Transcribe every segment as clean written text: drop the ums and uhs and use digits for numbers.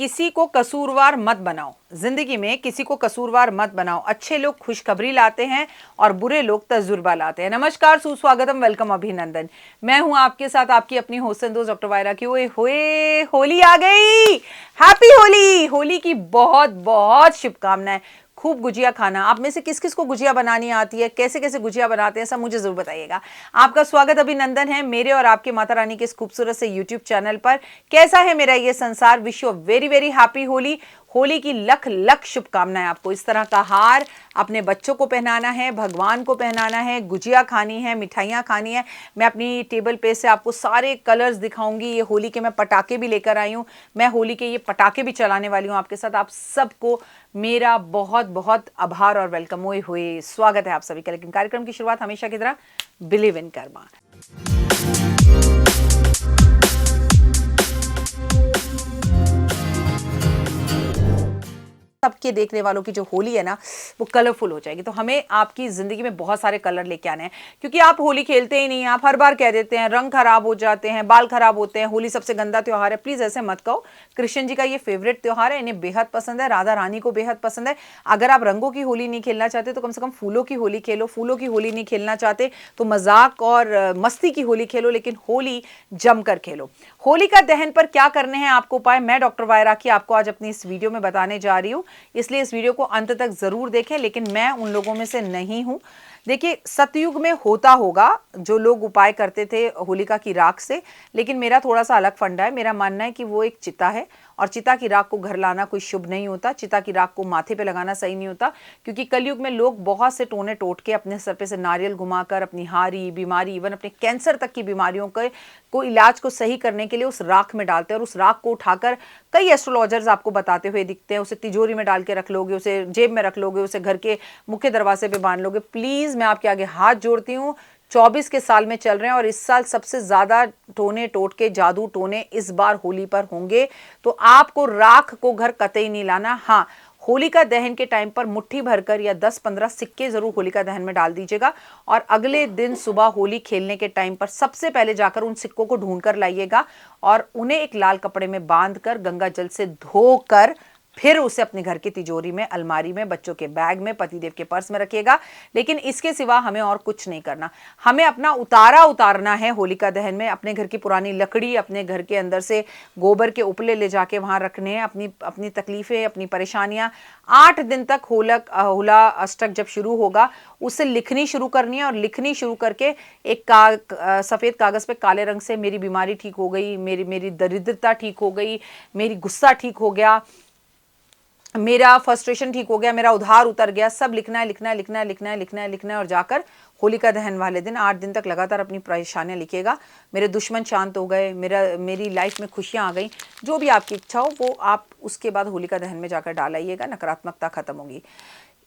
किसी को कसूरवार मत बनाओ। जिंदगी में किसी को कसूरवार मत बनाओ। अच्छे लोग खुशखबरी लाते हैं और बुरे लोग तजुर्बा लाते हैं। नमस्कार, सुस्वागतम, वेलकम, अभिनंदन। मैं हूं आपके साथ आपकी अपनी होस्ट दोस्त डॉक्टर वायरा की। ओए होए, होली आ गई। हैप्पी होली। होली की बहुत बहुत शुभकामनाएं। खूब गुजिया खाना। आप में से किस किस को गुजिया बनानी आती है, कैसे कैसे गुजिया बनाते हैं, सब मुझे जरूर बताइएगा। आपका स्वागत, अभिनंदन है मेरे और आपके माता रानी के इस खूबसूरत से यूट्यूब चैनल पर। कैसा है मेरा ये संसार। Wish you very very happy Holi. Holi की लख लख शुभकामनाएं आपको। इस तरह का हार अपने बच्चों को पहनाना है, भगवान को पहनाना है, गुजिया खानी है, मिठाइयाँ खानी है। मैं अपनी टेबल पे से आपको सारे कलर्स दिखाऊंगी। ये होली के मैं पटाखे भी लेकर आई हूँ। मैं होली के ये पटाखे भी चलाने वाली हूँ आपके साथ। आप सबको मेरा बहुत बहुत आभार और वेलकम। हुए हुए स्वागत है आप सभी का। लेकिन कार्यक्रम की शुरुआत हमेशा की तरह बिलीव इन कर्मा। सबके देखने वालों की जो होली है ना, वो कलरफुल हो जाएगी। तो हमें आपकी जिंदगी में बहुत सारे कलर लेके आने हैं, क्योंकि आप होली खेलते ही नहीं हैं। आप हर बार कह देते हैं रंग खराब हो जाते हैं, बाल खराब होते हैं, होली सबसे गंदा त्योहार है। प्लीज ऐसे मत कहो। कृष्ण जी का ये फेवरेट त्योहार है, इन्हें बेहद पसंद है, राधा रानी को बेहद पसंद है। अगर आप रंगों की होली नहीं खेलना चाहते तो कम से कम फूलों की होली खेलो। फूलों की होली नहीं खेलना चाहते तो मजाक और मस्ती की होली खेलो, लेकिन होली जमकर खेलो। होली का दहन पर क्या करने हैं आपको उपाय, मैं डॉक्टर वायरा की आपको आज अपनी इस वीडियो में बताने जा रही हूं। इसलिए इस वीडियो को अंत तक जरूर देखें। लेकिन मैं उन लोगों में से नहीं हूं। देखिए, सतयुग में होता होगा जो लोग उपाय करते थे होलिका की राख से, लेकिन मेरा थोड़ा सा अलग फंडा है। मेरा मानना है कि वो एक चिता है और चिता की राख को घर लाना कोई शुभ नहीं होता। चिता की राख को माथे पे लगाना सही नहीं होता, क्योंकि कलयुग में लोग बहुत से टोने टोट के अपने सर पे से नारियल घुमाकर अपनी हारी बीमारी, इवन अपने कैंसर तक की बीमारियों को इलाज को सही करने के लिए उस राख में डालते हैं। और उस राख को उठाकर कई एस्ट्रोलॉजर्स आपको बताते हुए दिखते हैं। उसे तिजोरी में डाल के रख लोगे, उसे जेब में रख लोगे, उसे घर के मुख्य दरवाजे पे बांध लोगे। प्लीज मैं आपके आगे हाथ जोड़ती हूँ। 24 के साल में चल रहे हैं और इस साल सबसे ज्यादा टोने टोटके जादू टोने इस बार होली पर होंगे। तो आपको राख को घर कतई नहीं लाना। हाँ, होलिका दहन के टाइम पर मुट्ठी भरकर या 10-15 सिक्के जरूर होलिका दहन में डाल दीजिएगा। और अगले दिन सुबह होली खेलने के टाइम पर सबसे पहले जाकर उन सिक्कों को ढूंढ कर लाइएगा और उन्हें एक लाल कपड़े में बांधकर गंगा जल से धोकर फिर उसे अपने घर की तिजोरी में, अलमारी में, बच्चों के बैग में, पतिदेव के पर्स में रखिएगा। लेकिन इसके सिवा हमें और कुछ नहीं करना। हमें अपना उतारना है होलिका दहन में। अपने घर की पुरानी लकड़ी, अपने घर के अंदर से गोबर के उपले ले जाके वहां रखने हैं। अपनी तकलीफें, अपनी परेशानियां 8 दिन तक होला अष्टक जब शुरू होगा उससे लिखनी शुरू करनी है। और लिखनी शुरू करके एक सफेद कागज पे काले रंग से मेरी बीमारी ठीक हो गई, मेरी दरिद्रता ठीक हो गई, मेरी गुस्सा ठीक हो गया, मेरा फ्रस्ट्रेशन ठीक हो गया, मेरा उधार उतर गया, सब लिखना है, लिखना है, लिखना है, लिखना है, लिखना है, लिखना है। और जाकर होलिका दहन वाले दिन 8 दिन तक लगातार अपनी परेशानियां लिखिएगा। मेरे दुश्मन शांत हो गए, मेरी लाइफ में खुशियां आ गई। जो भी आपकी इच्छा हो वो आप उसके बाद होलिका दहन में जाकर डालाइएगा, नकारात्मकता खत्म होगी।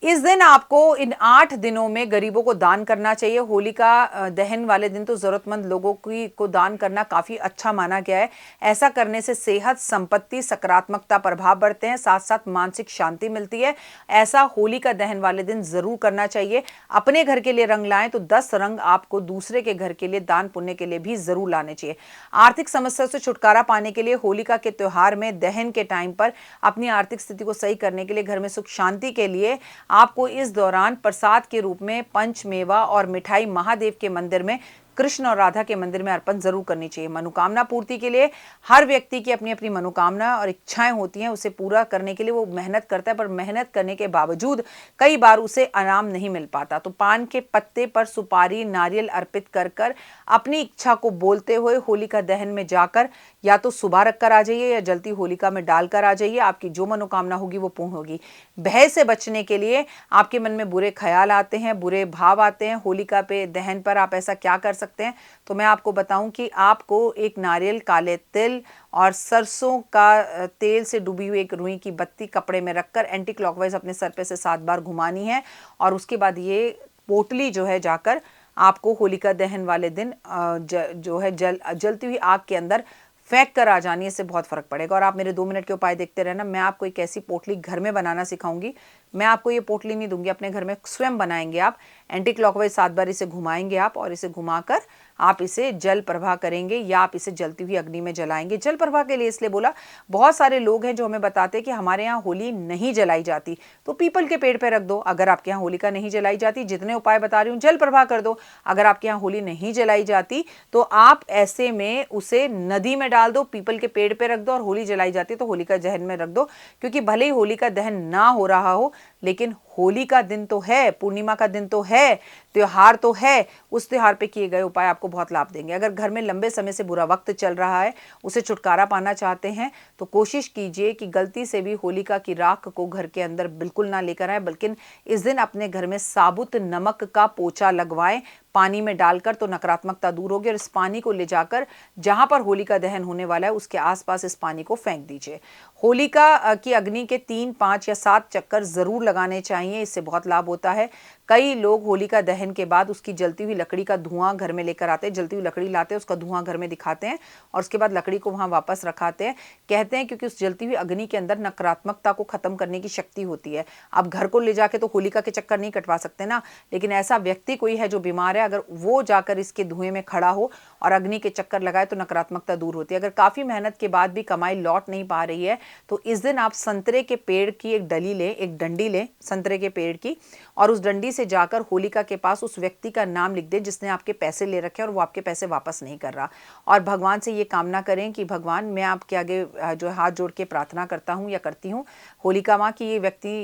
इस दिन आपको इन 8 दिनों में गरीबों को दान करना चाहिए। होलिका दहन वाले दिन तो जरूरतमंद लोगों को दान करना काफी अच्छा माना गया है। ऐसा करने से सेहत, संपत्ति, सकारात्मकता प्रभाव बढ़ते हैं, साथ साथ मानसिक शांति मिलती है। ऐसा होलिका दहन वाले दिन जरूर करना चाहिए। अपने घर के लिए रंग लाएं तो 10 रंग आपको दूसरे के घर के लिए दान पुण्य के लिए भी जरूर लाने चाहिए। आर्थिक समस्या से छुटकारा पाने के लिए होलिका के त्योहार में, दहन के टाइम पर अपनी आर्थिक स्थिति को सही करने के लिए, घर में सुख शांति के लिए आपको इस दौरान प्रसाद के रूप में पंचमेवा और मिठाई महादेव के मंदिर में, कृष्ण और राधा के मंदिर में अर्पण जरूर करनी चाहिए। मनोकामना पूर्ति के लिए हर व्यक्ति की अपनी अपनी मनोकामना और इच्छाएं होती हैं। उसे पूरा करने के लिए वो मेहनत करता है, पर मेहनत करने के बावजूद कई बार उसे आराम नहीं मिल पाता। तो पान के पत्ते पर सुपारी, नारियल अर्पित कर कर अपनी इच्छा को बोलते हुए होलिका दहन में जाकर या तो सुबह रख कर आ जाइए या जलती होलिका में डालकर आ जाइए। आपकी जो मनोकामना होगी वो पूर्ण होगी। भय से बचने के लिए, आपके मन में बुरे ख्याल आते हैं, बुरे भाव आते हैं, होलिका पे दहन पर आप ऐसा क्या कर सकते हैं, तो मैं आपको बताऊं कि आपको एक नारियल, काले तिल और सरसों का तेल से डूबी हुई एक रुई की बत्ती कपड़े में रखकर एंटी क्लॉकवाइज अपने सर पे से 7 बार घुमानी है। और उसके बाद ये पोटली जो है जाकर आपको होलिका दहन वाले दिन जो है जलती हुई आग के अंदर फेंक कर आ जानी। इससे बहुत फर्क पड़ेगा। और आप मेरे 2 मिनट के उपाय देखते रहना। मैं आपको एक ऐसी पोटली घर में बनाना सिखाऊंगी। मैं आपको ये पोटली नहीं दूंगी, अपने घर में स्वयं बनाएंगे आप। एंटी क्लॉकवाइज 7 बार इसे घुमाएंगे आप और इसे घुमाकर आप इसे जल प्रवाह करेंगे या आप इसे जलती हुई अग्नि में जलाएंगे। जल प्रवाह के लिए इसलिए बोला, बहुत सारे लोग हैं जो हमें बताते हैं कि हमारे यहाँ होली नहीं जलाई जाती, तो पीपल के पेड़ पे रख दो। अगर आपके यहाँ होलिका नहीं जलाई जाती, जितने उपाय बता रही हूँ, जल प्रवाह कर दो। अगर आपके यहाँ होली नहीं जलाई जाती तो आप ऐसे में उसे नदी में डाल दो, पीपल के पेड़ पे रख दो, और होली जलाई जाती है तो होलिका दहन में रख दो। क्योंकि भले ही होलिका दहन ना हो रहा हो, लेकिन होली का दिन तो है, पूर्णिमा का दिन तो है, त्योहार तो है, उस त्योहार पे किए गए उपाय आपको बहुत लाभ देंगे। अगर घर में लंबे समय से बुरा वक्त चल रहा है, उसे छुटकारा पाना चाहते हैं, तो कोशिश कीजिए कि गलती से भी होलिका की राख को घर के अंदर बिल्कुल ना लेकर आए, बल्कि इस दिन अपने घर में साबुत नमक का पोछा लगवाएं पानी में डालकर, तो नकारात्मकता दूर होगी। और इस पानी को ले जाकर जहां पर होलिका दहन होने वाला है उसके आसपास इस पानी को फेंक दीजिए। होलिका की अग्नि के 3, 5 या 7 चक्कर जरूर लगाने चाहिए, इससे बहुत लाभ होता है। कई लोग होलिका दहन के बाद उसकी जलती हुई लकड़ी का धुआं घर में लेकर आते हैं, जलती हुई लकड़ी लाते हैं, उसका धुआं घर में दिखाते हैं और उसके बाद लकड़ी को वहां वापस रखाते हैं। कहते हैं क्योंकि उस जलती हुई अग्नि के अंदर नकारात्मकता को खत्म करने की शक्ति होती है। अब घर को ले जाके तो होलिका के चक्कर नहीं कटवा सकते ना, लेकिन ऐसा व्यक्ति कोई है जो बीमार है, अगर वो जाकर इसके धुएं में खड़ा हो और अग्नि के चक्कर लगाए तो नकारात्मकता दूर होती है। अगर काफी मेहनत के बाद भी कमाई लौट नहीं पा रही है, तो इस दिन आप संतरे के पेड़ की एक डली लें, एक डंडी लें संतरे के पेड़ की, और उस डंडी से जाकर होलिका के पास उस व्यक्ति का नाम लिख दें जिसने आपके पैसे ले रखे और वो आपके पैसे वापस नहीं कर रहा, और भगवान से ये कामना करें कि भगवान, मैं आपके आगे जो हाथ जोड़ के प्रार्थना करता हूँ या करती हूँ होलिका माँ की,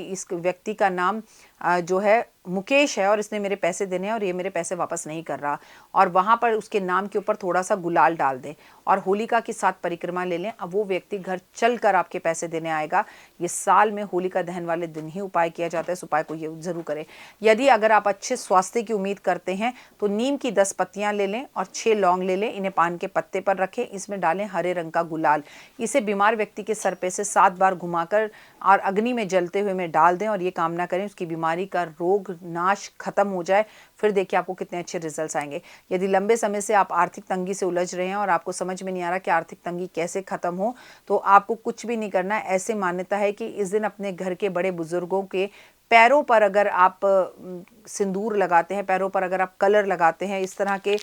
इस व्यक्ति का नाम जो है मुकेश है और इसने मेरे पैसे देने हैं और ये मेरे पैसे वापस नहीं कर रहा, और वहाँ पर उसके नाम के ऊपर थोड़ा सा गुलाल डाल दें और होलिका की 7 परिक्रमा ले लें। अब वो व्यक्ति घर चलकर आपके पैसे देने आएगा। ये साल में होलिका दहन वाले दिन ही उपाय किया जाता है, इस उपाय को ये जरूर करें। यदि अगर आप अच्छे स्वास्थ्य की उम्मीद करते हैं तो नीम की 10 पत्तियां ले लें और 6 लौंग ले लें, इन्हें पान के पत्ते पर रखें, इसमें डालें हरे रंग का गुलाल, इसे बीमार व्यक्ति के सर पे से 7 बार घुमाकर और अग्नि में जलते हुए में डाल दें और ये कामना करें उसकी बीमारी का रोग नाश खत्म हो जाए। फिर देखिए आपको कितने अच्छे रिजल्ट्स आएंगे। यदि लंबे समय से आप आर्थिक तंगी से उलझ रहे हैं और आपको समझ में नहीं आ रहा कि आर्थिक तंगी कैसे खत्म हो, तो आपको कुछ भी नहीं करना है। ऐसे मान्यता है कि इस दिन अपने घर के बड़े बुजुर्गों के पैरों पर अगर आप सिंदूर लगाते हैं, पैरों पर अगर आप कलर लगाते हैं, इस तरह के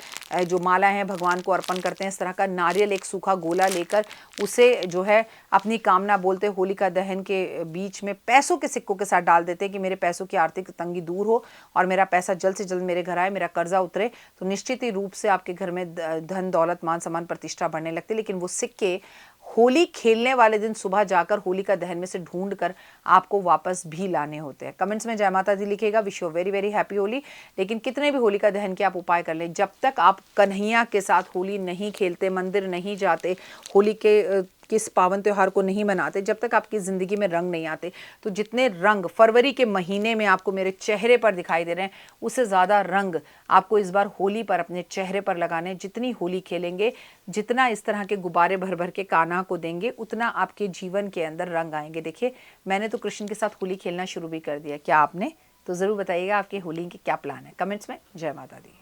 जो माला हैं भगवान को अर्पण करते हैं, इस तरह का नारियल एक सूखा गोला लेकर उसे जो है अपनी कामना बोलते होलिका दहन के बीच में पैसों के सिक्कों के साथ डाल देते हैं कि मेरे पैसों की आर्थिक तंगी दूर हो और मेरा पैसा जल्द से जल्द मेरे घर आए, मेरा कर्जा उतरे, तो निश्चित ही रूप से आपके घर में धन दौलत मान सम्मान प्रतिष्ठा बढ़ने लगती है। लेकिन वो सिक्के होली खेलने वाले दिन सुबह जाकर होलिका दहन में से ढूंढ कर आपको वापस भी लाने होते हैं। कमेंट्स में जय माता दी लिखेगा, wish you very very happy Holi. लेकिन कितने भी होलिका दहन के आप उपाय कर लें, जब तक आप कन्हैया के साथ होली नहीं खेलते, मंदिर नहीं जाते, होली के किस पावन त्योहार को नहीं मनाते, जब तक आपकी ज़िंदगी में रंग नहीं आते, तो जितने रंग फरवरी के महीने में आपको मेरे चेहरे पर दिखाई दे रहे हैं, उससे ज़्यादा रंग आपको इस बार होली पर अपने चेहरे पर लगाने। जितनी होली खेलेंगे, जितना इस तरह के गुब्बारे भर भर के कान्हा को देंगे, उतना आपके जीवन के अंदर रंग आएंगे। देखिए, मैंने तो कृष्ण के साथ होली खेलना शुरू भी कर दिया, क्या आपने? तो ज़रूर बताइएगा आपके होली के क्या प्लान है, कमेंट्स में। जय माता दी।